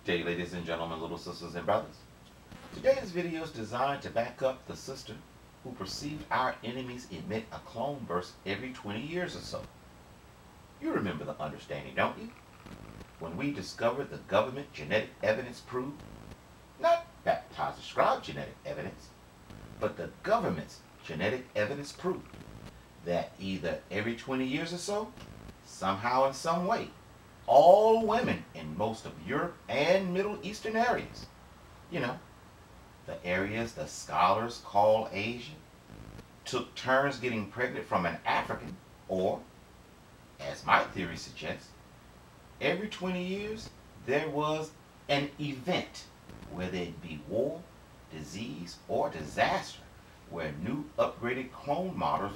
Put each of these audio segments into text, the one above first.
Day, ladies and gentlemen, little sisters and brothers. Today's video is designed to back up the sister who perceived our enemies emit a clone burst every 20 years or so. You remember the understanding, don't you? When we discovered the government genetic evidence proved, not baptized scribe genetic evidence, but the government's genetic evidence proved that either every 20 years or so, somehow in some way, all women in most of Europe and Middle Eastern areas, the areas the scholars call Asian, took turns getting pregnant from an African, or, as my theory suggests, every 20 years there was an event where there'd be war, disease, or disaster where new upgraded clone models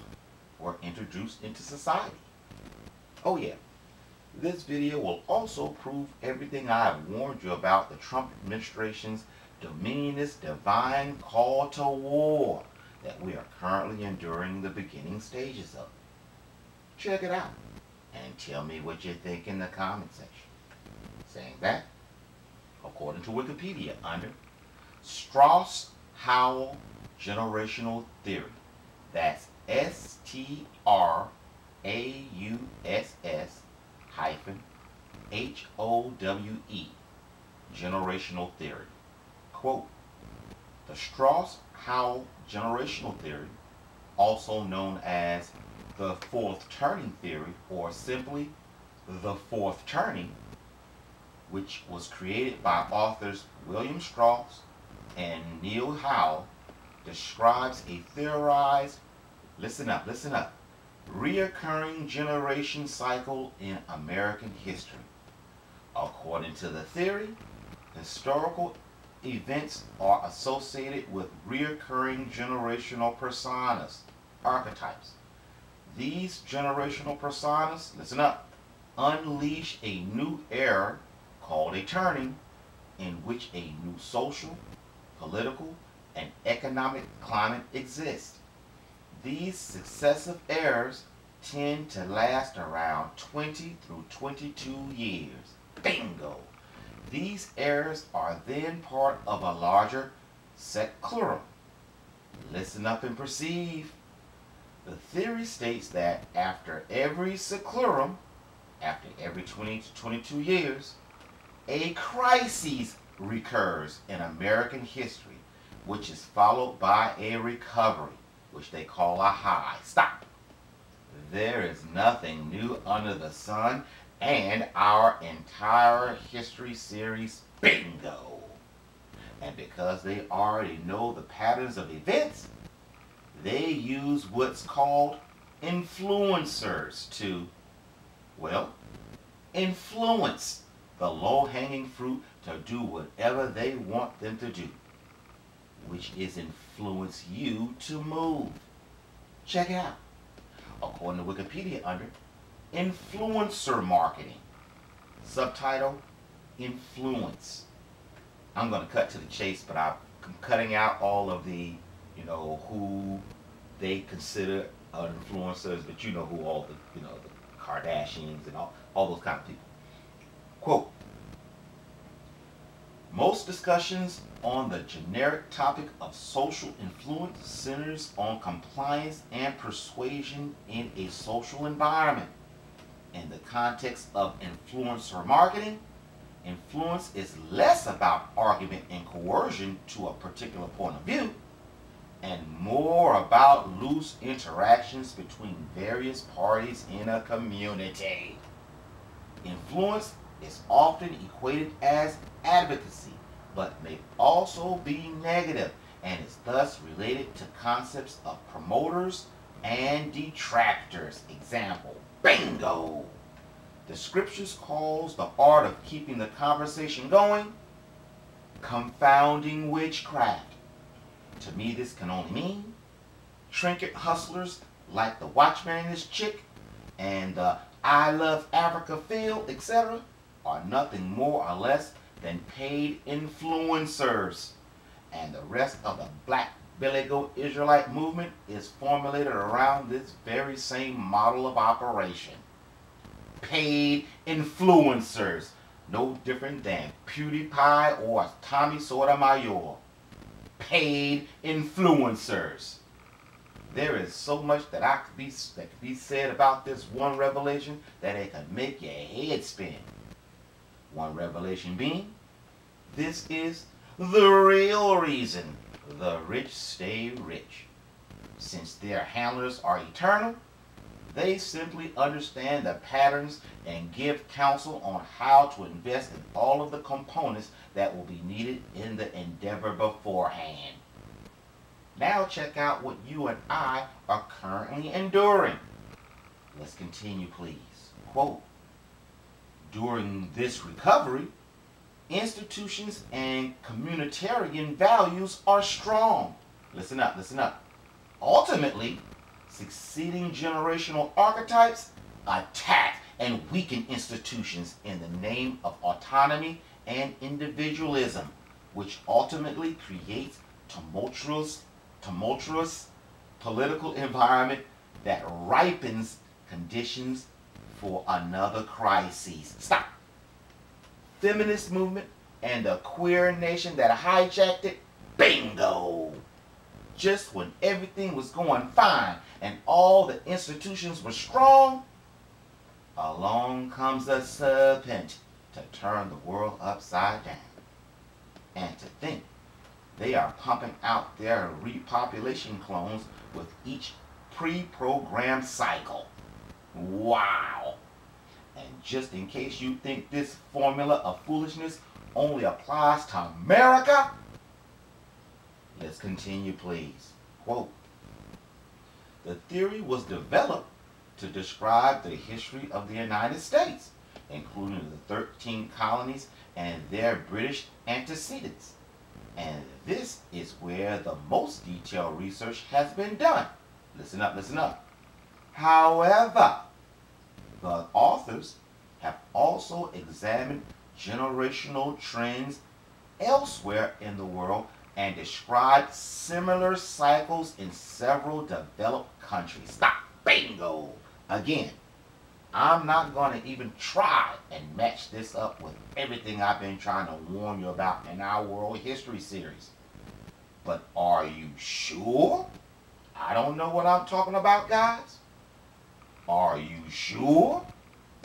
were introduced into society. Oh yeah, this video will also prove everything I have warned you about the Trump administration's dominionist divine call to war that we are currently enduring the beginning stages of. Check it out and tell me what you think in the comment section. Saying that, according to Wikipedia, under Strauss-Howell generational theory, that's STRAUSS-HOWE generational theory. Quote, the Strauss-Howell generational theory, also known as the fourth turning theory, or simply the fourth turning, which was created by authors William Strauss and Neil Howell, describes a theorized, listen up, reoccurring generation cycle in American history. According to the theory, historical events are associated with reoccurring generational personas, archetypes. These generational personas, listen up, unleash a new era called a turning, in which a new social, political, and economic climate exists. These successive eras tend to last around 20 through 22 years. Bingo! These eras are then part of a larger seclurum. Listen up and perceive. The theory states that after every seclurum, after every 20 to 22 years, a crisis recurs in American history, which is followed by a recovery, which they call a high. Stop. There is nothing new under the sun, and our entire history series, bingo. And because they already know the patterns of events, they use what's called influencers to, influence the low-hanging fruit to do whatever they want them to do, which is influence you to move. Check it out. According to Wikipedia, under influencer marketing, subtitle, influence. I'm going to cut to the chase, but I'm cutting out all of the, who they consider influencers, but you know who all the, the Kardashians and all those kind of people. Quote, most discussions on the generic topic of social influence centers on compliance and persuasion in a social environment. In the context of influencer marketing, influence is less about argument and coercion to a particular point of view, and more about loose interactions between various parties in a community. Influence is often equated as advocacy, but may also be negative, and is thus related to concepts of promoters and detractors. Example, bingo! The scriptures calls the art of keeping the conversation going confounding witchcraft. To me, this can only mean trinket hustlers like the Watchman and his chick and the I Love Africa feel, etc., are nothing more or less than paid influencers. And the rest of the Black Billy Goat Israelite movement is formulated around this very same model of operation. Paid influencers no different than PewDiePie or Tommy Sotomayor, paid influencers. There is so much that could be said about this one revelation that it could make your head spin. One revelation being, this is the real reason the rich stay rich. Since their handlers are eternal, they simply understand the patterns and give counsel on how to invest in all of the components that will be needed in the endeavor beforehand. Now check out what you and I are currently enduring. Let's continue, please. Quote, during this recovery, institutions and communitarian values are strong. Listen up, listen up. Ultimately, succeeding generational archetypes attack and weaken institutions in the name of autonomy and individualism, which ultimately creates tumultuous political environment that ripens conditions for another crisis. Stop. Feminist movement and the queer nation that hijacked it, bingo. Just when everything was going fine and all the institutions were strong, along comes a serpent to turn the world upside down. And to think they are pumping out their repopulation clones with each pre-programmed cycle. Wow. And just in case you think this formula of foolishness only applies to America, let's continue, please. Quote, the theory was developed to describe the history of the United States, including the 13 colonies and their British antecedents. And this is where the most detailed research has been done. Listen up, listen up. However, the authors have also examined generational trends elsewhere in the world and described similar cycles in several developed countries. Stop. Bingo. Again, I'm not going to even try and match this up with everything I've been trying to warn you about in our world history series. But are you sure I don't know what I'm talking about, guys? Are you sure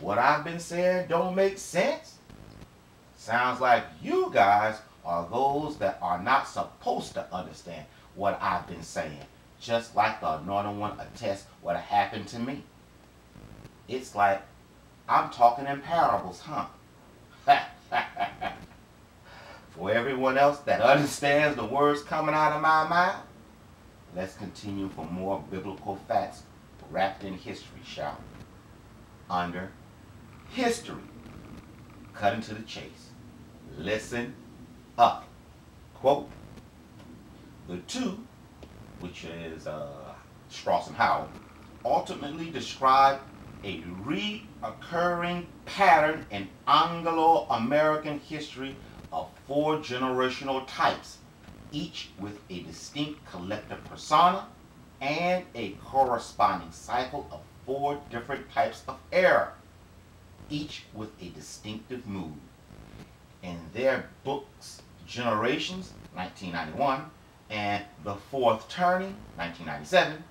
what I've been saying don't make sense? Sounds like you guys are those that are not supposed to understand what I've been saying, just like the Anointed One attests what happened to me. It's like I'm talking in parables, huh? For everyone else that understands the words coming out of my mouth, let's continue for more biblical facts wrapped in history, shall we? Under history, cutting to the chase. Listen up. Quote, the two, which is Strauss and Howell, ultimately describe a reoccurring pattern in Anglo-American history of 4 generational types, each with a distinct collective persona and a corresponding cycle of 4 different types of era, each with a distinctive mood. In their books, Generations, 1991, and The Fourth Turning, 1997,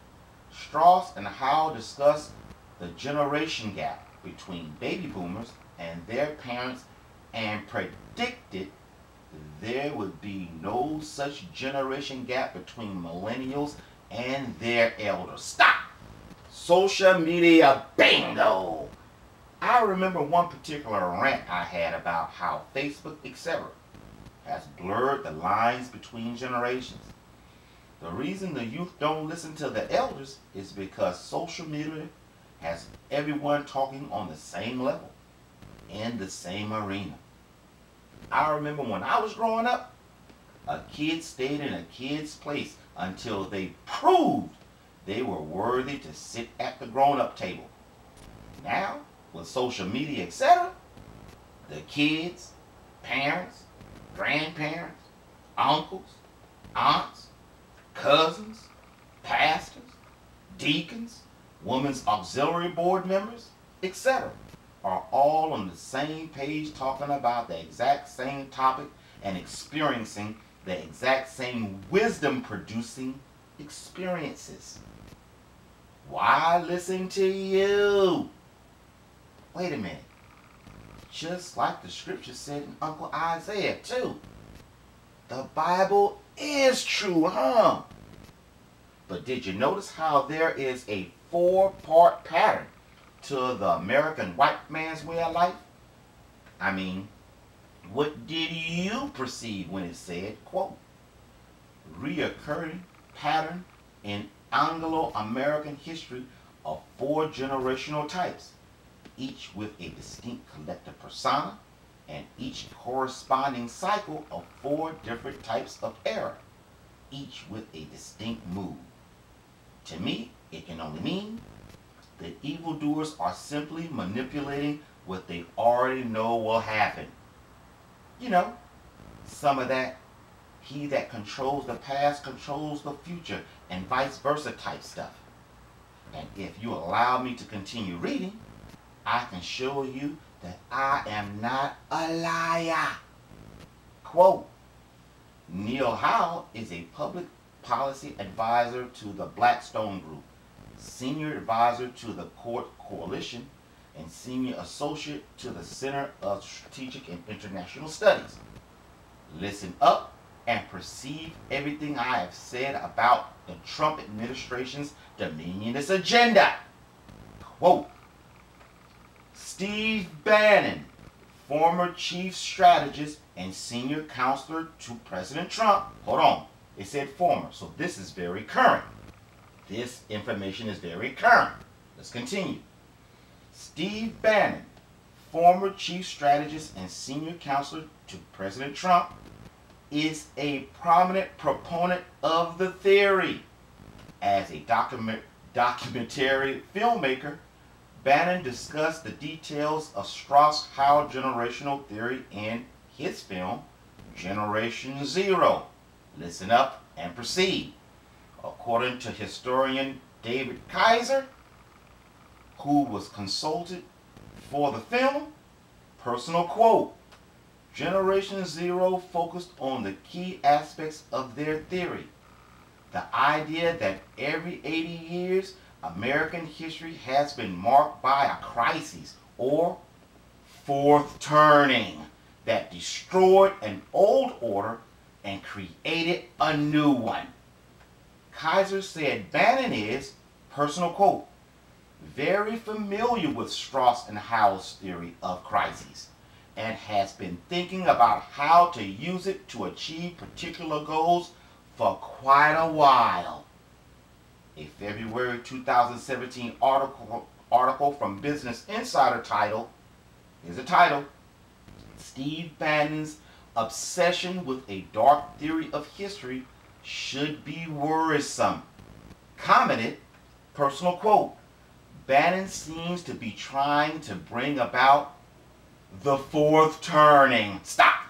Strauss and Howell discuss the generation gap between baby boomers and their parents and predicted there would be no such generation gap between millennials and their elders. Stop! Social media bingo! I remember one particular rant I had about how Facebook, etc., has blurred the lines between generations. The reason the youth don't listen to the elders is because social media has everyone talking on the same level, in the same arena. I remember when I was growing up, a kid stayed in a kid's place until they proved they were worthy to sit at the grown-up table. Now, with social media, etc., the kids, parents, grandparents, uncles, aunts, cousins, pastors, deacons, women's auxiliary board members, etc., are all on the same page talking about the exact same topic and experiencing the exact same wisdom-producing experiences. Why listen to you? Wait a minute. Just like the scripture said in Uncle Isaiah too. The Bible is true, huh? But did you notice how there is a 4-part pattern to the American white man's way of life? I mean, what did you perceive when it said, quote, reoccurring pattern in Anglo-American history of 4 generational types, each with a distinct collective persona and each corresponding cycle of 4 different types of error, each with a distinct mood. To me, it can only mean the evildoers are simply manipulating what they already know will happen. You know, some of that he that controls the past controls the future and vice versa type stuff. And if you allow me to continue reading, I can show you that I am not a liar. Quote, Neil Howe is a public policy advisor to the Blackstone Group, senior advisor to the Court Coalition, and senior associate to the Center of Strategic and International Studies. Listen up and perceive everything I have said about the Trump administration's dominionist agenda. Quote, Steve Bannon, former chief strategist and senior counselor to President Trump. Hold on. It said former, so this is very current. This information is very current. Let's continue. Steve Bannon, former chief strategist and senior counselor to President Trump, is a prominent proponent of the theory. As a documentary filmmaker, Bannon discussed the details of Strauss-Howe generational theory in his film, Generation Zero. Listen up and proceed. According to historian David Kaiser, who was consulted for the film, personal quote, Generation Zero focused on the key aspects of their theory. The idea that every 80 years, American history has been marked by a crisis or fourth turning that destroyed an old order and created a new one. Kaiser said Bannon is, personal quote, very familiar with Strauss and Howe's theory of crises and has been thinking about how to use it to achieve particular goals for quite a while. A February 2017 article from Business Insider titled, here's the title, Steve Bannon's obsession with a dark theory of history should be worrisome, commented, personal quote, Bannon seems to be trying to bring about the fourth turning. Stop.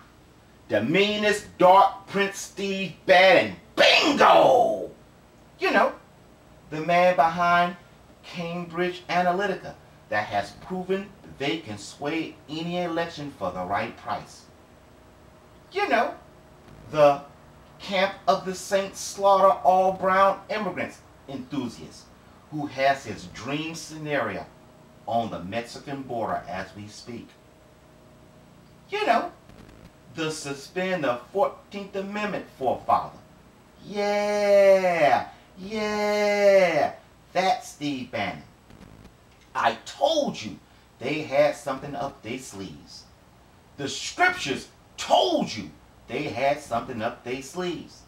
The meanest dark Prince Steve Bannon. Bingo! You know, the man behind Cambridge Analytica that has proven they can sway any election for the right price. You know, the camp of the Saints slaughter all brown immigrants enthusiast who has his dream scenario on the Mexican border as we speak. You know, the suspend the 14th Amendment forefather. Yeah, that's Steve Bannon. I told you they had something up their sleeves. The scriptures told you they had something up their sleeves.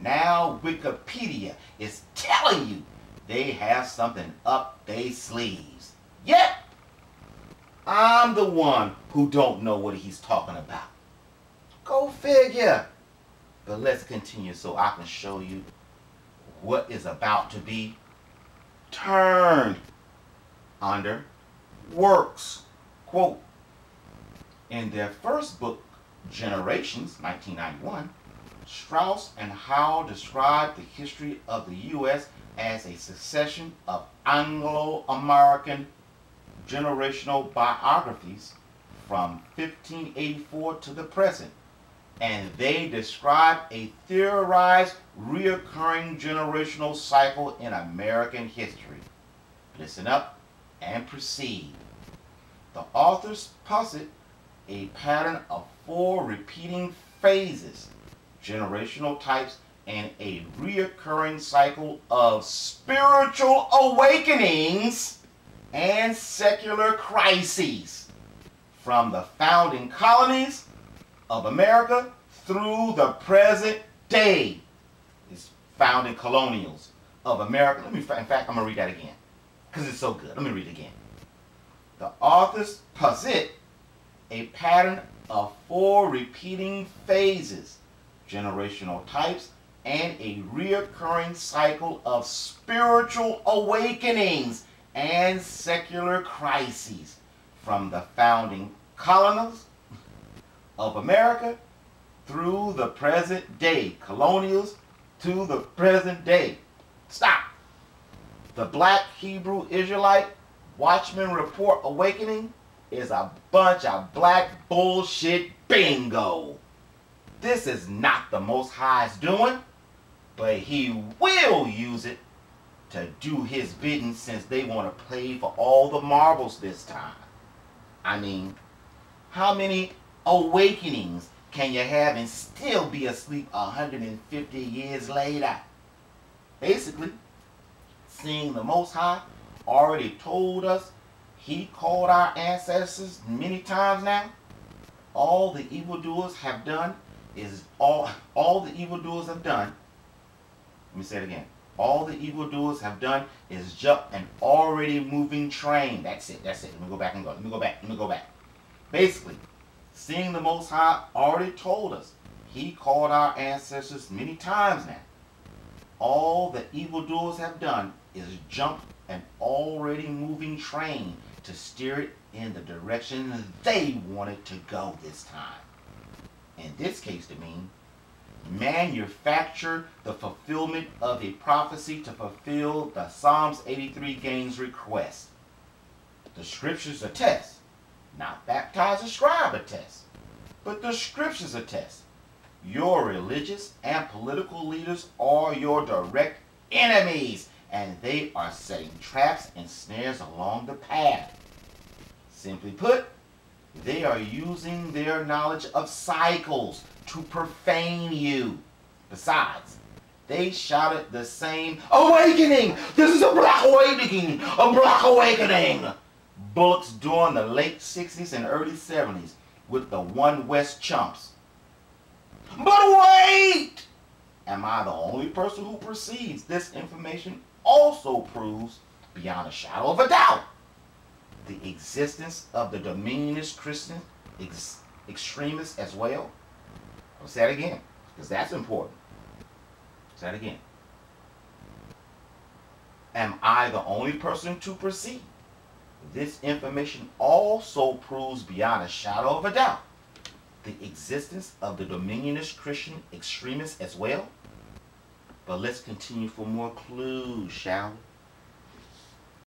Now Wikipedia is telling you they have something up their sleeves. Yet, I'm the one who don't know what he's talking about. Go figure. But let's continue so I can show you what is about to be turned under works. Quote, in their first book, Generations, 1991, Strauss and Howe described the history of the U.S. as a succession of Anglo-American generational biographies from 1584 to the present, and they describe a theorized reoccurring generational cycle in American history. Listen up and proceed. The authors posit a pattern of 4 repeating phases, generational types, and a reoccurring cycle of spiritual awakenings and secular crises from the founding colonies of America through the present day. It's founding colonials of America. In fact, I'm going to read that again because it's so good. Let me read it again. The authors posit a pattern of 4 repeating phases, generational types, and a reoccurring cycle of spiritual awakenings and secular crises from the founding colonies of America through the present day. Colonials to the present day. Stop. The Black Hebrew Israelite Watchman Report Awakening is a bunch of black bullshit bingo. This is not the Most High's doing, but he will use it to do his bidding since they want to play for all the marbles this time. I mean, how many awakenings can you have and still be asleep 150 years later? Basically, seeing the Most High already told us he called our ancestors many times now. All the evildoers have done is all the evildoers have done. Let me say it again. All the evildoers have done is jump an already moving train. That's it. That's it. Let me go back and go. Let me go back. Basically, seeing the Most High already told us he called our ancestors many times now. All the evildoers have done is jump an already moving train to steer it in the direction they wanted to go this time. In this case, to mean manufacture the fulfillment of a prophecy to fulfill the Psalms 83 gang's request. The scriptures attest, not baptized or scribe attest, but the scriptures attest. Your religious and political leaders are your direct enemies, and they are setting traps and snares along the path. Simply put, they are using their knowledge of cycles to profane you. Besides, they shouted the same awakening. This is a black awakening, a black awakening. Bullets during the late 60s and early 70s with the One West chumps. But wait! Am I the only person who perceives this information also proves, beyond a shadow of a doubt, the existence of the dominionist Christian extremists as well? I'll say it again, because that's important. Say it again. Am I the only person to perceive? This information also proves beyond a shadow of a doubt the existence of the dominionist Christian extremists as well. But let's continue for more clues, shall we?